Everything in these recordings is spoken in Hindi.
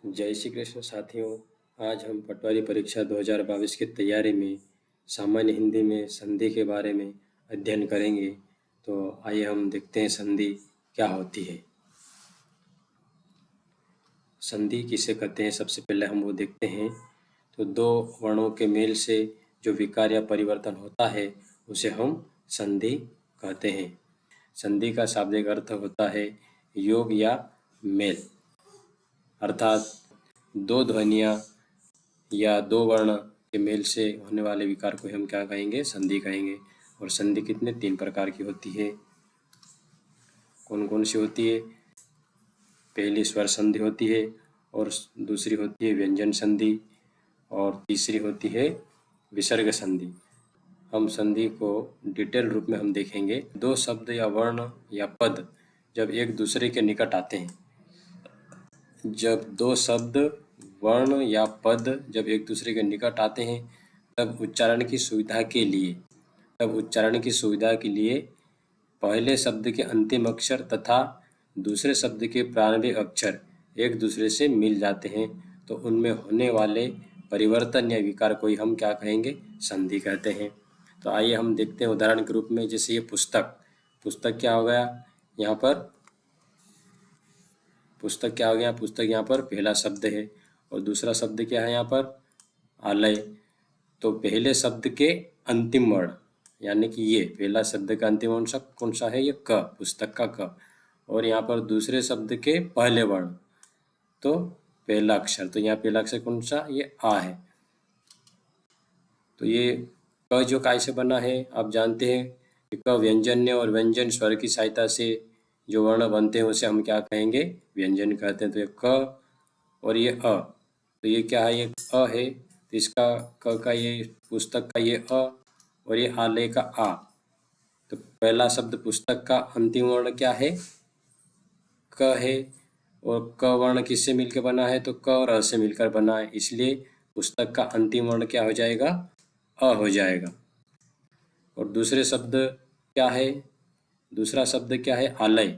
जय श्री कृष्ण साथियों। आज हम पटवारी परीक्षा 2022 की तैयारी में सामान्य हिंदी में संधि के बारे में अध्ययन करेंगे। तो आइए हम देखते हैं संधि क्या होती है। संधि किसे कहते हैं, सबसे पहले हम वो देखते हैं। तो दो वर्णों के मेल से जो विकार या परिवर्तन होता है उसे हम संधि कहते हैं। संधि का शाब्दिक अर्थ होता है योग या मेल, अर्थात दो ध्वनियाँ या दो वर्ण के मेल से होने वाले विकार को हम क्या कहेंगे, संधि कहेंगे। और संधि कितने 3 प्रकार की होती है। कौन कौन सी होती है? पहली स्वर संधि होती है, और दूसरी होती है व्यंजन संधि, और तीसरी होती है विसर्ग संधि। हम संधि को डिटेल रूप में हम देखेंगे। दो शब्द या वर्ण या पद जब एक दूसरे के निकट आते हैं, जब दो शब्द वर्ण या पद जब एक दूसरे के निकट आते हैं तब उच्चारण की सुविधा के लिए पहले शब्द के अंतिम अक्षर तथा दूसरे शब्द के प्रारंभिक अक्षर एक दूसरे से मिल जाते हैं, तो उनमें होने वाले परिवर्तन या विकार को ही हम क्या कहेंगे, संधि कहते हैं। तो आइए हम देखते हैं उदाहरण के रूप में। जैसे ये पुस्तक क्या हो गया यहाँ पर, पुस्तक क्या हो गया, पुस्तक यहाँ पर पहला शब्द है, और दूसरा शब्द क्या है यहाँ पर, आलय। तो पहले शब्द के अंतिम वर्ण यानी कि ये पहला शब्द का अंतिम वर्ण कौन सा है, ये क, पुस्तक का क। और यहाँ पर दूसरे शब्द के पहले वर्ण तो पहला अक्षर, तो यहाँ पहला अक्षर कौन सा, ये आ है। तो ये क जो काय से बना है, आप जानते हैं कि क व्यंजन्य और व्यंजन स्वर की सहायता से जो वर्ण बनते हैं उसे हम क्या कहेंगे, व्यंजन कहते हैं। तो ये क और ये अ, तो ये क्या है, ये अ है, तो इसका क का ये पुस्तक का ये अ और ये आलय का आ। तो पहला शब्द पुस्तक का अंतिम वर्ण क्या है, क है, और क वर्ण किससे मिलकर बना है, तो क और अ से मिलकर बना है, इसलिए पुस्तक का अंतिम वर्ण क्या हो जाएगा, अ हो जाएगा। और दूसरे शब्द क्या है, दूसरा शब्द क्या है, आलय।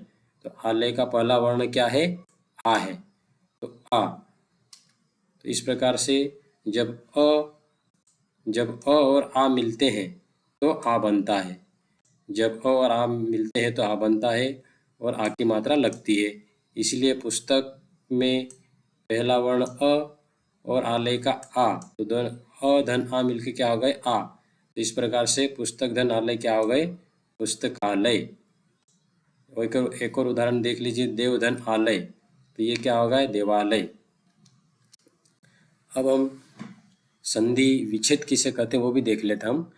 तो आलय का पहला वर्ण क्या है, आ है, तो आ। तो इस प्रकार से जब अ और आ मिलते हैं तो आ बनता है। जब अ और आ मिलते हैं तो आ बनता है और आ की मात्रा लगती है, इसलिए पुस्तक में पहला वर्ण अ और आलय का आ, तो अ धन आ मिलके क्या हो गए, आ। तो इस प्रकार से पुस्तक धन आलय क्या हो गए, पुस्तकालय। एक और उदाहरण देख लीजिए, देव धन आलय, तो ये क्या होगा, देवालय। अब हम संधि विच्छेद किसे कहते हैं वो भी देख लेते हैं हम।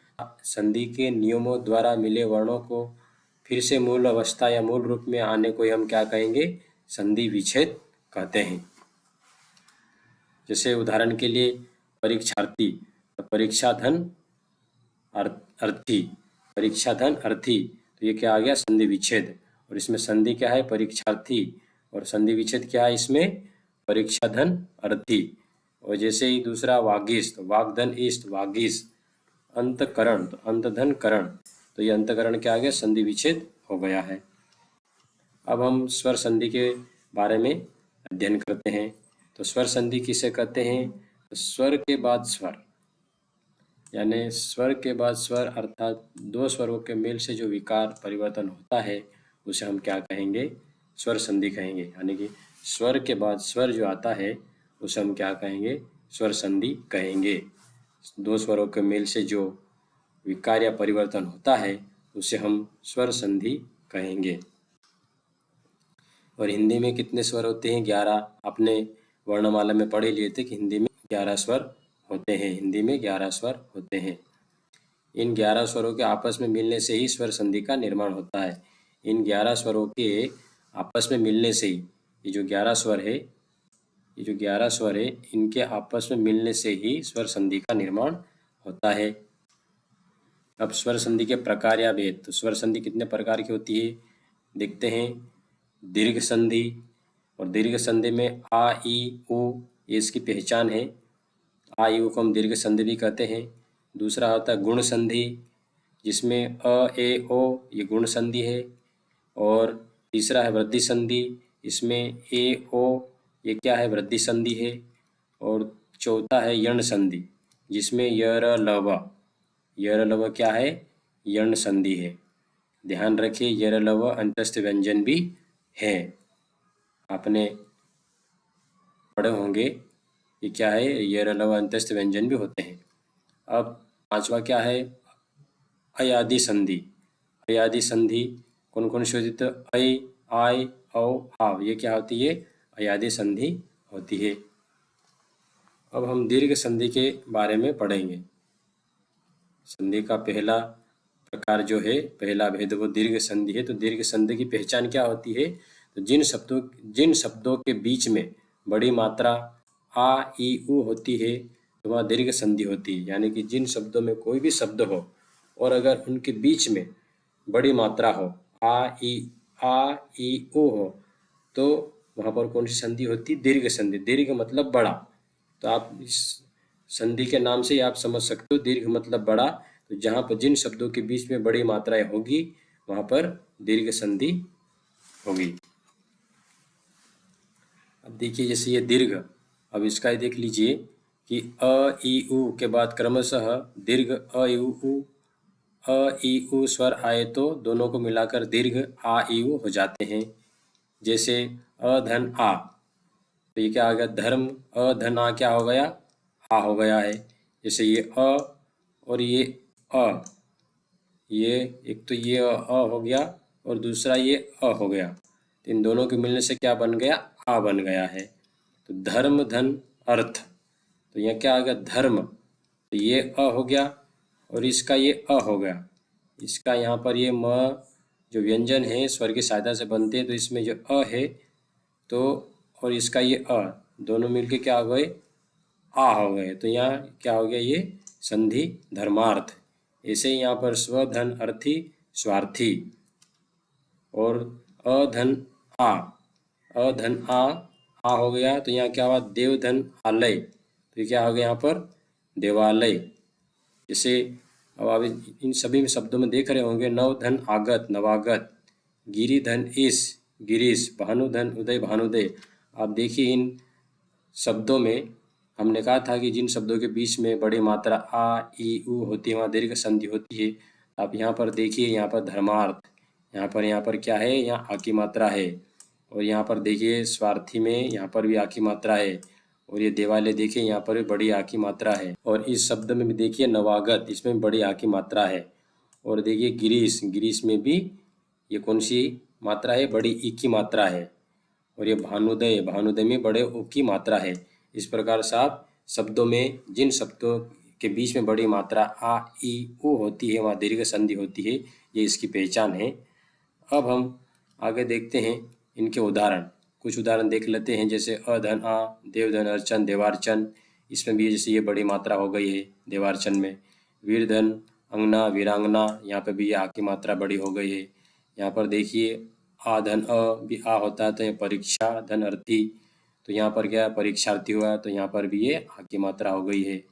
संधि के नियमों द्वारा मिले वर्णों को फिर से मूल अवस्था या मूल रूप में आने को हम क्या कहेंगे, संधि विच्छेद कहते हैं। जैसे उदाहरण के लिए परीक्षार्थी, तो परीक्षा धन अर्थी, परीक्षा धन अर्थी, तो ये क्या आ गया, संधि विच्छेद। और इसमें संधि क्या है, परीक्षार्थी, और संधि विच्छेद क्या है इसमें, परीक्षा धन अर्थी। और जैसे ही दूसरा वागीश, तो वागधन इष्ट वागीश। अंतकरण, तो अंतधन करण, तो ये अंतकरण क्या आ गया, संधि विच्छेद हो गया है। अब हम स्वर संधि के बारे में अध्ययन करते हैं। तो स्वर संधि किसे कहते हैं, तो स्वर के बाद स्वर, यानी स्वर के बाद स्वर अर्थात दो स्वरों के मेल से जो विकार परिवर्तन होता है उसे हम क्या कहेंगे, स्वर संधि कहेंगे। यानी कि स्वर के बाद स्वर जो आता है उसे हम क्या कहेंगे, स्वर संधि कहेंगे। दो स्वरों के मेल से जो विकार या परिवर्तन होता है उसे हम स्वर संधि कहेंगे। और हिंदी में कितने स्वर होते हैं, 11। अपने वर्णमाला में पढ़े लिए थे कि हिंदी में 11 स्वर होते हैं, हिंदी में 11 स्वर होते हैं। इन 11 स्वरों के आपस में मिलने से ही स्वर संधि का निर्माण होता है। इन 11 स्वरों के आपस में मिलने से ही ये जो 11 स्वर है, ये जो 11 स्वर है इनके आपस में मिलने से ही स्वर संधि का निर्माण होता है। अब स्वर संधि के प्रकार या भेद, तो स्वर संधि कितने प्रकार की होती है देखते हैं। दीर्घ संधि, और दीर्घ संधि में आ ई उ ये इसकी पहचान है, आ ई उ को हम दीर्घ संधि भी कहते हैं। दूसरा होता है गुण संधि, जिसमें अ ए ओ ये गुण संधि है। और तीसरा है वृद्धि संधि, इसमें ए ओ ये क्या है, वृद्धि संधि है। और चौथा है यण संधि, जिसमें यर लव क्या है, यण संधि है। ध्यान रखिए यर लव अंतस्थ व्यंजन भी है, आपने पढ़े होंगे ये क्या है, यर लव अंतस्थ व्यंजन भी होते हैं। अब पांचवा क्या है, अयादि संधि। अयादि संधि कौन कौन सी होती है, तो ऐ, आय, औ, आव, ये क्या होती है, अयादि संधि होती है। अब हम दीर्घ संधि के बारे में पढ़ेंगे। संधि का पहला प्रकार जो है, पहला भेद वो दीर्घ संधि है। तो दीर्घ संधि की पहचान क्या होती है, तो जिन शब्दों के बीच में बड़ी मात्रा आ, ई, उ होती है तो वहाँ दीर्घ संधि होती है। यानी कि जिन शब्दों में कोई भी शब्द हो और अगर उनके बीच में बड़ी मात्रा हो, आ, ई, उ हो, तो वहाँ पर कौन सी संधि होती है, दीर्घ संधि। दीर्घ मतलब बड़ा। तो आप इस संधि के नाम से ही आप समझ सकते हो, दीर्घ मतलब बड़ा। तो जहाँ पर जिन शब्दों के बीच में बड़ी मात्राएं होगी वहाँ पर दीर्घ संधि होगी। अब देखिए जैसे ये दीर्घ, अब इसका ही देख लीजिए कि अ, ई, उ के बाद क्रमशः दीर्घ अ, ई, उ, अ, ई, उ स्वर आए तो दोनों को मिलाकर दीर्घ आ, ई, उ हो जाते हैं। जैसे अ धन आ, तो ये क्या आ गया, धर्म। अ धन आ क्या हो गया, आ हो गया है। जैसे ये अ और ये अ, ये एक तो ये अ हो गया और दूसरा ये अ हो गया, तो इन दोनों के मिलने से क्या बन गया, आ बन गया है। तो धर्म धन अर्थ, तो यहाँ क्या आ गया, धर्म। तो ये अ हो गया और इसका ये अ हो गया। इसका यहाँ पर ये म जो व्यंजन है स्वर की सहायता से बनते हैं, तो इसमें जो अ है तो और इसका ये अ, दोनों मिलके क्या हो गए, आ हो गए। तो यहाँ क्या हो गया, ये संधि धर्मार्थ। ऐसे ही यहाँ पर स्वधन अर्थी स्वार्थी और अधन आ, अधन आ हो गया। तो यहाँ क्या हुआ, देवधन आलय, तो ये क्या हो गया यहाँ पर, देवालय। जैसे अब आप इन सभी शब्दों में देख रहे होंगे, नवधन आगत, नवागत, गिरिधन ईश, गिरीश, भानुधन उदय, भानुदय। आप देखिए इन शब्दों में हमने कहा था कि जिन शब्दों के बीच में बड़ी मात्रा आ, ई, उ होती है वहाँ दीर्घ संधि होती है। आप यहाँ पर देखिए, यहाँ पर धर्मार्थ, यहाँ पर क्या है, यहाँ आ की मात्रा है। और यहाँ पर देखिए स्वार्थी में यहाँ पर भी आ की मात्रा है। और ये देवालय देखिए, यहाँ पर भी बड़ी आ की मात्रा है। और इस शब्द में भी देखिए नवागत, इसमें भी बड़ी आ की मात्रा है। और देखिए गिरीश, गिरीश में भी ये कौन सी मात्रा है, बड़ी ई की मात्रा है। और ये भानुदय, भानुदय में बड़े उ की मात्रा है। इस प्रकार से आप शब्दों में जिन शब्दों के बीच में बड़ी मात्रा आ, ई, उ होती है वहाँ दीर्घ संधि होती है, ये इसकी पहचान है। अब हम आगे देखते हैं इनके उदाहरण। कुछ उदाहरण देख लेते हैं, जैसे अधन आ, देवधन अर्चन, देवार्चन, इसमें भी जैसे ये बड़ी मात्रा हो गई है देवार्चन में। वीरधन अंगना, वीरांगना, यहाँ पे भी ये आ की मात्रा बड़ी हो गई है। यहाँ पर देखिए आ धन अ भी आ होता है, तो ये परीक्षा धन अर्थी, तो यहाँ पर क्या परीक्षार्थी हुआ, तो यहाँ पर भी ये आ की मात्रा हो गई है,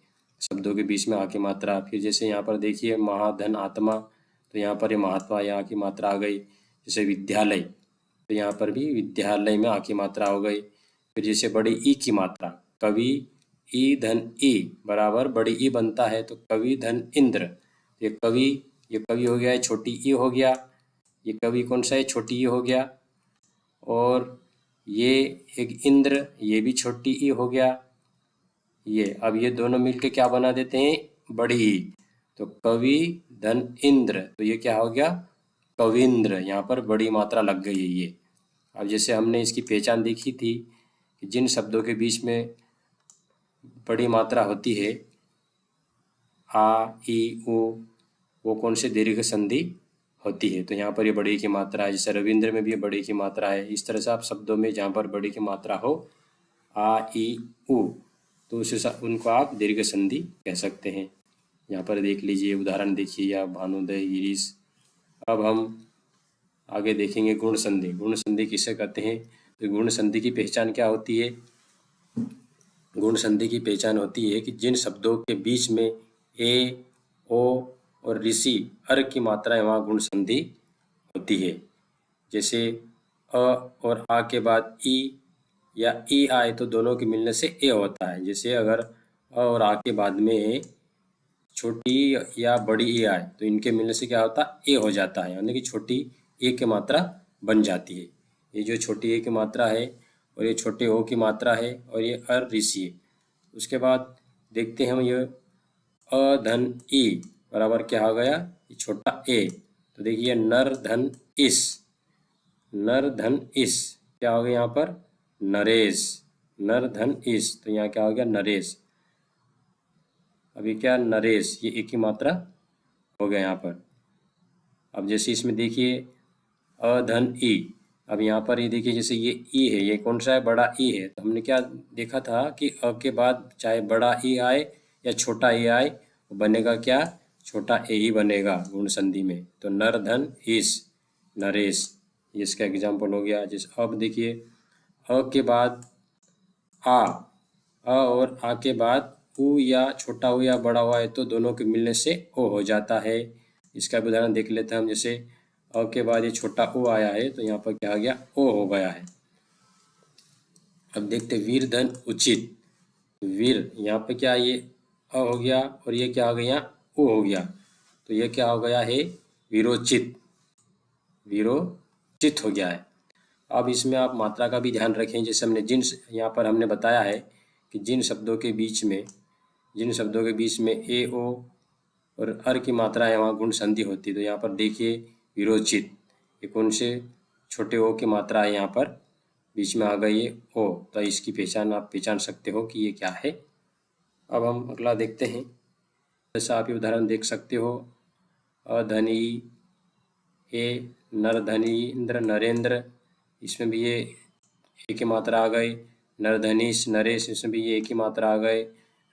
शब्दों के बीच में आ की मात्रा। फिर जैसे यहाँ पर देखिए महाधन आत्मा, तो यहाँ पर ये महात्मा, यहाँ की मात्रा आ गई। जैसे विद्यालय, तो यहाँ पर भी विद्यालय में आ की मात्रा हो गई। फिर जैसे बड़ी ई की मात्रा, कवि, ई धन ई बराबर बड़ी ई बनता है, तो कवि धन इंद्र, ये कवि, ये कवि हो गया है, छोटी ई हो गया। ये कवि कौन सा है, छोटी ई हो गया। और ये एक इंद्र, ये भी छोटी ई हो गया। ये अब ये दोनों मिलके क्या बना देते हैं, बड़ी ई। तो कवि धन इंद्र, तो ये क्या हो गया, कविंद्र। यहाँ पर बड़ी मात्रा लग गई है ये। अब जैसे हमने इसकी पहचान देखी थी कि जिन शब्दों के बीच में बड़ी मात्रा होती है आ, ई, उ, वो कौन से दीर्घ संधि होती है। तो यहाँ पर ये बड़ी की मात्रा है। जैसे रविंद्र में भी ये बड़ी की मात्रा है। इस तरह से आप शब्दों में जहाँ पर बड़ी की मात्रा हो, आ, ई, उ, तो उनको आप दीर्घ संधि कह सकते हैं। यहाँ पर देख लीजिए उदाहरण देखिए, या भानुदय, गिरीश। अब हम आगे देखेंगे गुण संधि। गुण संधि किसे कहते हैं, तो गुण संधि की पहचान क्या होती है। गुण संधि की पहचान होती है कि जिन शब्दों के बीच में ए, ओ और ऋषि अर की मात्राएं, वहाँ गुण संधि होती है। जैसे अ और आ के बाद ई, या ई आए तो दोनों के मिलने से ए होता है। जैसे अगर अ और आ के बाद में छोटी या बड़ी ए आए तो इनके मिलने से क्या होता है, ए हो जाता है, यानी कि छोटी ए की मात्रा बन जाती है। ये जो छोटी ए की मात्रा है और ये छोटे ओ की मात्रा है और ये अर ऋषि है। उसके बाद देखते हैं हम ये अ धन ई बराबर क्या हो गया, ये छोटा ए। तो देखिए नर धन इस, नर धन इस क्या हो गया यहाँ पर, नरेश। नर धन इस, तो यहाँ क्या हो गया, नरेश। अभी क्या, नरेश, ये एक ही मात्रा हो गया यहाँ पर। अब जैसे इसमें देखिए अ धन ई, अब यहाँ पर ये देखिए जैसे ये ई है, ये कौन सा है, बड़ा ई है। तो हमने क्या देखा था कि अ के बाद चाहे बड़ा ई आए या छोटा ई आए, वो बनेगा क्या, छोटा ए ही बनेगा गुण संधि में। तो नर धन इस, नरेश, ये इसका एग्जाम्पल हो गया। जैसे अब देखिए अ के बाद आ, और आ के बाद उ या छोटा उ या बड़ा हुआ है तो दोनों के मिलने से ओ हो जाता है। इसका भी उदाहरण देख लेते हैं हम। जैसे अ के बाद ये छोटा ओ आया है तो यहाँ पर क्या आ गया, ओ हो गया है। अब देखते वीर धन उचित, वीर यहाँ पे क्या, ये अ हो गया और ये क्या हो गया, ओ हो गया, तो ये क्या हो गया है, वीरोचित, वीरोचित हो गया है। अब इसमें आप मात्रा का भी ध्यान रखें। जैसे हमने यहाँ पर हमने बताया है कि जिन शब्दों के बीच में, जिन शब्दों के बीच में ए ओ और अर की मात्रा है वहाँ गुण संधि होती है। तो यहाँ पर देखिए विरोचित, ये कौन से छोटे ओ की मात्रा है, यहाँ पर बीच में आ गई है ओ, तो इसकी पहचान आप पहचान सकते हो कि ये क्या है। अब हम अगला देखते हैं। जैसा आप ये उदाहरण देख सकते हो, अधनी ए, नरधनी इंद्र नरेंद्र, इसमें भी ये एक ही मात्रा आ गई। नरधनीश नरेश, इसमें भी ये एक ही मात्रा आ गए।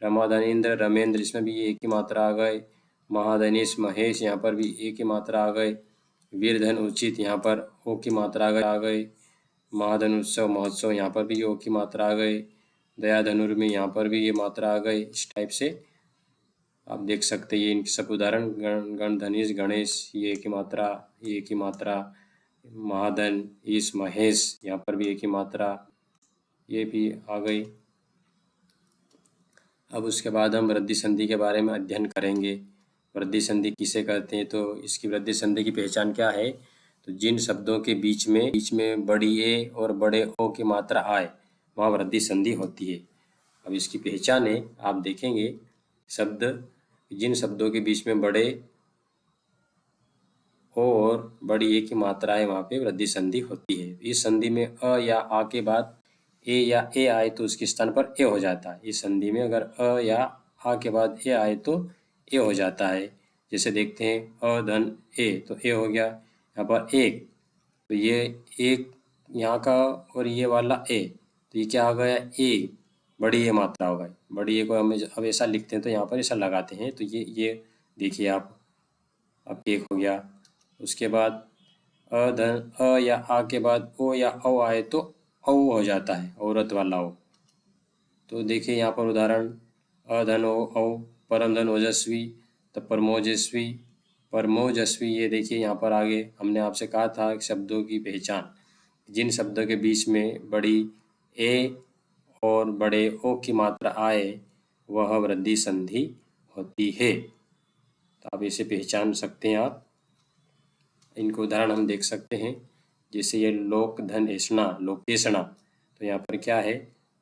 रमाधनीन्द्र रमेंद्र, इसमें भी ये एक ही मात्रा आ गए। महाधनीश महेश, यहाँ पर भी एक ही मात्रा आ गए। वीरधन उचित, यहाँ पर ओ की मात्रा आ गई। महाधन उत्सव महोत्सव, यहाँ पर भी ओ की मात्रा आ गई। दया धनुर्मी, यहाँ पर भी ये मात्रा आ गई। इस टाइप से आप देख सकते हैं। ये इनके सब उदाहरण, गण धनीश गणेश, ये एक ही मात्रा, ये एक ही मात्रा। महाधन ईश महेश, यहाँ पर भी एक ही मात्रा, ये भी आ गई। अब उसके बाद हम वृद्धि संधि के बारे में अध्ययन करेंगे। वृद्धि संधि किसे कहते हैं, तो इसकी वृद्धि संधि की पहचान क्या है, तो जिन शब्दों के बीच में बड़ी ए और बड़े ओ की मात्रा आए वहाँ वृद्धि संधि होती है। अब इसकी पहचान है, आप देखेंगे शब्द, जिन शब्दों के बीच में बड़े ओ और बड़ी ए की मात्रा है वहाँ पे वृद्धि संधि होती है। इस संधि में अ या आ के बाद ए या ए आए तो उसके स्थान पर ए हो जाता है। इस संधि में अगर अ या आ के बाद ए आए तो ए हो जाता है। जैसे देखते हैं अ धन ए, तो ए हो गया। यहाँ पर एक, तो ये एक यहाँ का और ये वाला ए, तो ये क्या हो गया, ए, बड़ी ए मात्रा हो गई। बड़ी ए को हम अब ऐसा लिखते हैं तो यहाँ पर ऐसा लगाते हैं, तो ये देखिए आप, अब एक हो गया। उसके बाद अ या आ के बाद ओ या औ आए तो औ हो जाता है, औरत वाला ओ। तो देखिए यहाँ पर उदाहरण, अधन ओ औ, परम धन ओजस्वी, तो परमोजस्वी, परमोजस्वी, ये देखिए यहाँ पर आगे हमने आपसे कहा था शब्दों की पहचान, जिन शब्दों के बीच में बड़ी ए और बड़े ओ की मात्रा आए वह वृद्धि संधि होती है। तो आप इसे पहचान सकते हैं। आप इनको उदाहरण हम देख सकते हैं। जैसे ये लोक धन ऐषणा, लोकेशणा, तो यहाँ पर क्या है,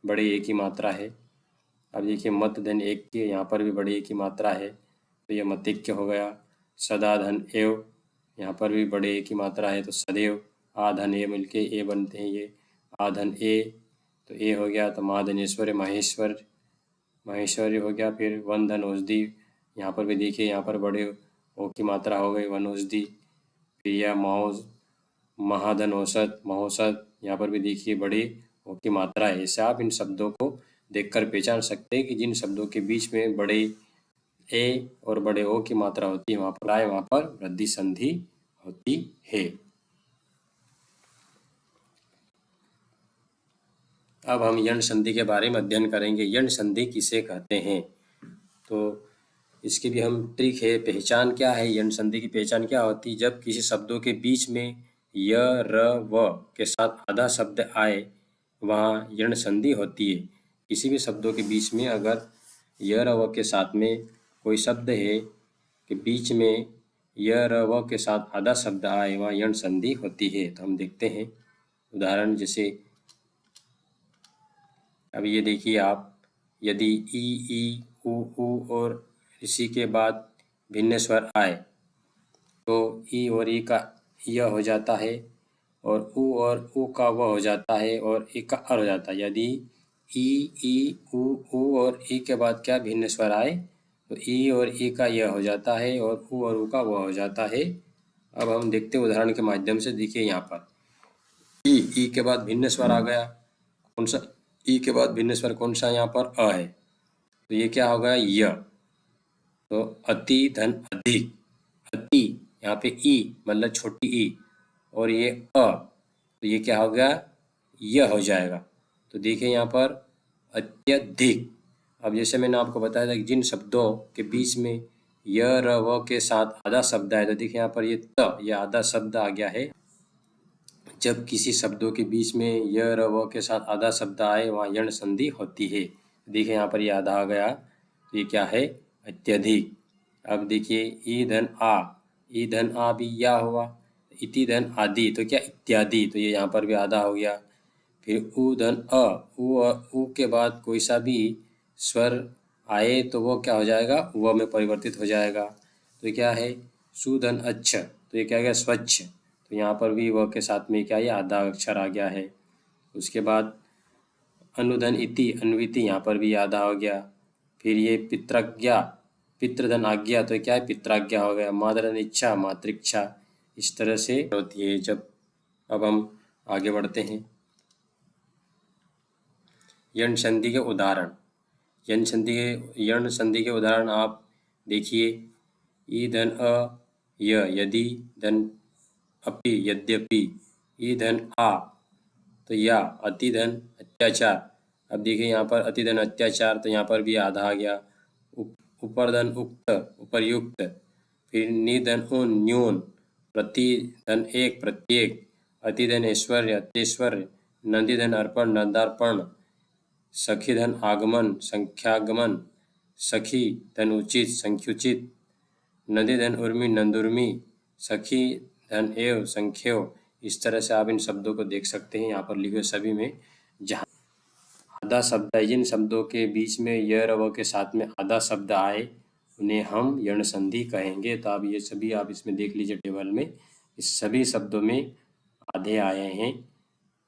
बड़े एक की मात्रा है। अब देखिए मत धन एक के, यहाँ पर भी बड़े एक की मात्रा है, तो यह मतिक्य हो गया। सदा धन एव, यहाँ पर भी बड़े एक की मात्रा है, तो सदैव। आधन ए मिलके ए बनते हैं ये, आधन ए, तो ए हो गया। तो महाधनेश्वर महेश्वर, महेश्वरी हो गया। फिर वन धन औषधि, यहाँ पर भी देखिए यहाँ पर बड़े ओ की मात्रा हो गई, वन औषधि। फिर यह महाधन औसत, महोसत, यहाँ पर भी देखिए बड़ी ओ की मात्रा है। ऐसे आप इन शब्दों को देखकर पहचान सकते हैं कि जिन शब्दों के बीच में बड़े ए और बड़े ओ की मात्रा होती है वहाँ पर वृद्धि संधि होती है। अब हम यण संधि के बारे में अध्ययन करेंगे। यण संधि किसे कहते हैं, तो इसकी भी हम ट्रिक है, पहचान क्या है, यण संधि की पहचान क्या होती है, जब किसी शब्दों के बीच में य र व के साथ आधा शब्द आए वहाँ यण संधि होती है। किसी भी शब्दों के बीच में अगर य र व के साथ में कोई शब्द है कि बीच में य र व के साथ आधा शब्द आए, वहाँ यण संधि होती है। तो हम देखते हैं उदाहरण, जैसे अब ये देखिए आप, यदि ई उ और इसी के बाद भिन्न स्वर आए तो ई और ई का य हो जाता है और उ का व हो जाता है और ई का अर हो जाता है। यदि ई उ और ई के बाद क्या भिन्न स्वर आए तो ई और ई का य हो जाता है और उ का व हो जाता है। अब हम देखते हैं उदाहरण के माध्यम से। देखिए यहाँ पर ई के बाद भिन्न स्वर आ गया, कौन सा? ई के बाद भिन्न स्वर कौन सा? यहाँ पर अ है, तो ये क्या हो गया? य। तो अति धन अधिक, अति यहाँ पे ई मतलब छोटी ई और ये तो ये क्या हो गया? य हो जाएगा। तो देखिए यहाँ पर अत्यधिक। अब जैसे मैंने आपको बताया था कि जिन शब्दों के बीच में य र व के साथ आधा शब्द है, तो देखिए यहाँ पर ये आधा शब्द आ गया है। जब किसी शब्दों के बीच में य र व के साथ आधा शब्द आए, वहाँ यण संधि होती है। देखिए यहाँ पर ये आधा आ गया, तो ये क्या है? अत्यधिक। अब देखिए ई धन आ भी या हुआ, इति धन आदि, तो क्या? इत्यादि, तो ये यहाँ पर भी आधा हो गया। फिर उ धन अ, उ के बाद कोई सा भी स्वर आए तो वो क्या हो जाएगा? व में परिवर्तित हो जाएगा। तो ये क्या है? सुधन अच्छ, तो ये क्या हो गया? स्वच्छ। तो यहाँ पर भी व के साथ में क्या है? आधा अक्षर आ गया है। उसके बाद अनुधन इति, अन्विति, यहाँ पर भी आधा हो गया। फिर ये पितृज्ञा, पितृधन आज्ञा, तो क्या है? पित्राज्ञा हो गया। मातृधन इच्छा, मातृच्छा। इस तरह से होती है जब। अब हम आगे बढ़ते हैं। यण संधि के उदाहरण। यण संधि के उदाहरण आप देखिए। ई धन अ य, यदि धन अपि, यद्यपि। ई धन आ, तो या। अति धन अत्याचार। अब देखिए यहाँ पर अति धन अत्याचार, तो यहाँ पर भी आधा आ गया। ऊपर धन उक्त, उपर्युक्त। फिर निधन उन, न्यून। प्रति धन एक, प्रत्येक। अति धन ऐश्वर्य, अत्यैश्वर्य। नंदी धन अर्पण, नंदार्पण। सखी धन आगमन, संख्यागमन। सखी धन उचित, संख्युचित। नदी धन उर्मी, नंदुर्मी। सखी धन एव, संख्यव। इस तरह से आप इन शब्दों को देख सकते हैं यहाँ पर लिखे सभी में। जहाँ आधा शब्द है, जिन शब्दों के बीच में य र व के साथ में आधा शब्द आए, उन्हें हम यण संधि कहेंगे। तो आप ये सभी आप इसमें देख लीजिए टेबल में, इस सभी शब्दों में आधे आए हैं,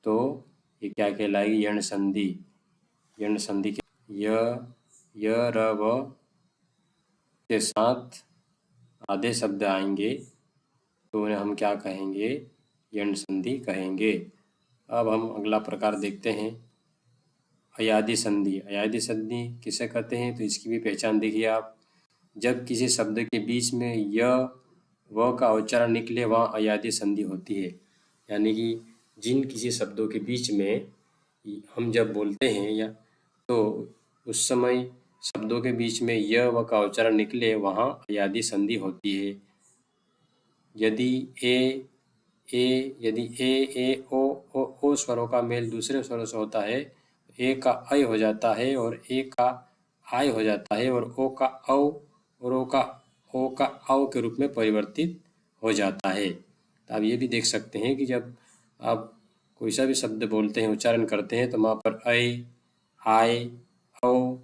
तो ये क्या कहलाएगी? यण संधि। यण संधि के य र व के साथ आधे शब्द आएंगे तो उन्हें हम क्या कहेंगे? यण संधि कहेंगे। अब हम अगला प्रकार देखते हैं, अयादि संधि। अयादि संधि किसे कहते हैं? तो इसकी भी पहचान देखिए आप। जब किसी शब्द के बीच में य व का उच्चारण निकले, वहाँ अयादि संधि होती है। यानी कि जिन किसी शब्दों के बीच में हम जब बोलते हैं या तो उस समय शब्दों के बीच में य व का उच्चारण निकले, वहाँ अयादि संधि होती है। यदि ए ओ स्वरों का मेल दूसरे स्वरों से होता है, ए का ऐ हो जाता है और ए का आय हो जाता है और ओ का औ और ओ का औ के रूप में परिवर्तित हो जाता है। तो आप ये भी देख सकते हैं कि जब आप कोई सा भी शब्द बोलते हैं, उच्चारण करते हैं, तो वहाँ पर ऐ, आय, औ,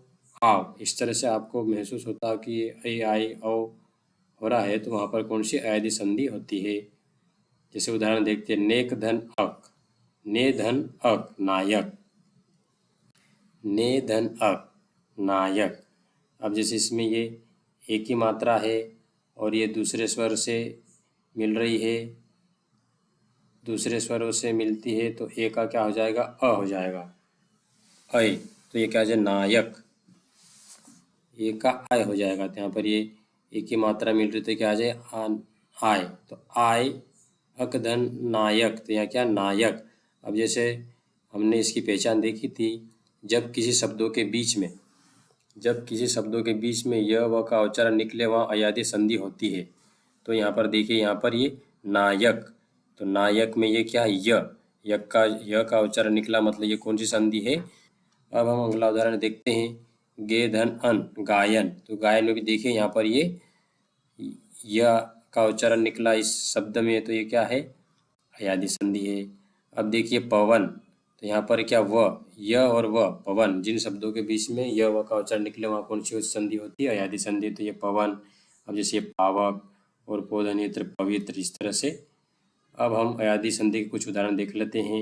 आव, इस तरह से आपको महसूस होता है कि ऐ, आय, औ हो रहा है, तो वहाँ पर कौन सी अयादि संधि होती है। जैसे उदाहरण देखते हैं, नेक धन अक, ने धन अक, नायक। ने धन अक, नायक। अब जैसे इसमें ये एक ही मात्रा है और ये दूसरे स्वर से मिल रही है, दूसरे स्वरों से मिलती है, तो ए का क्या हो जाएगा? अ हो जाएगा, ऐ। तो ये क्या हो जाए? नायक। ए का आय हो जाएगा। तो यहाँ पर ये एक ही मात्रा मिल रही, तो क्या आ जाए? आय। तो आय अक धन नायक, तो यहाँ क्या? नायक। अब जैसे हमने इसकी पहचान देखी थी, जब किसी शब्दों के बीच में य व का उच्चारण निकले, वहाँ अयादि संधि होती है। तो यहाँ पर देखिए, यहाँ पर ये नायक, तो नायक में ये क्या है? य का उच्चारण निकला, मतलब ये कौन सी संधि है। अब हम अगला उदाहरण देखते हैं। गे धन अन गायन, तो गायन में भी देखिए यहाँ पर ये य का उच्चारण निकला इस शब्द में, तो ये क्या है, अयादि संधि है। अब देखिए पवन, तो यहाँ पर क्या व, य और व पवन, जिन शब्दों के बीच में य व का उच्चारण निकले वहाँ कौन सी संधि होती है, अयादि संधि, तो ये पवन। अब जैसे पावक और पोधनेत्र पवित्र, इस तरह से। अब हम अयादि संधि के कुछ उदाहरण देख लेते हैं।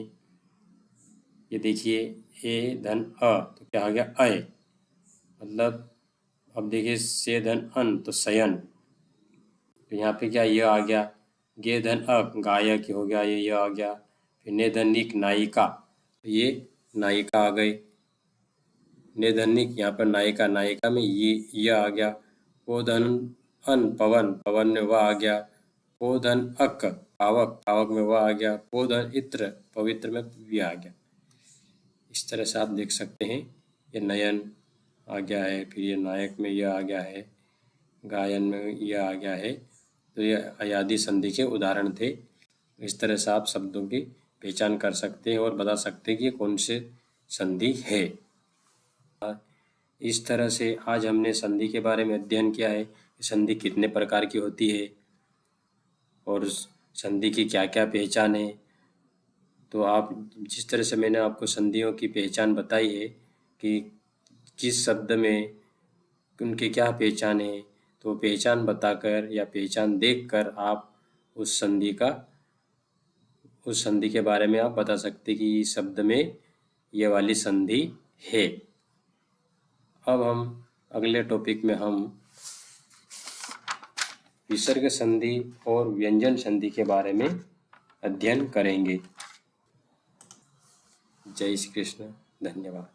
ये देखिए ए धन अ, तो क्या आ गया अय, मतलब अब देखिए से धन अन, तो शयन, तो यहाँ पे क्या ये आ गया। गे धन अ गायक हो गया, ये आ गया। फिर ने धन निक नायिका, तो ये नायिका आ गई। ने धन निक, यहाँ पर नायिका, नायिका में ये आ गया। पो धन अन पवन, पवन में वह आ गया। पो धन अक पावक, पावक में वह आ गया। पो धन इत्र, पवित्र में भी आ गया। इस तरह से आप देख सकते हैं। ये नयन आ गया है, फिर ये नायक में यह आ गया है, गायन में यह आ गया है। तो ये अयादि संधि के उदाहरण थे। इस तरह से आप शब्दों की पहचान कर सकते हैं और बता सकते हैं कि ये कौन से संधि है। इस तरह से आज हमने संधि के बारे में अध्ययन किया है, संधि कितने प्रकार की होती है और संधि की क्या क्या पहचान है। तो आप जिस तरह से मैंने आपको संधियों की पहचान बताई है कि किस शब्द में उनकी क्या पहचान है, तो पहचान बताकर या पहचान देखकर आप उस संधि के बारे में आप बता सकते कि इस शब्द में ये वाली संधि है। अब हम अगले टॉपिक में हम विसर्ग संधि और व्यंजन संधि के बारे में अध्ययन करेंगे। जय श्री कृष्ण, धन्यवाद।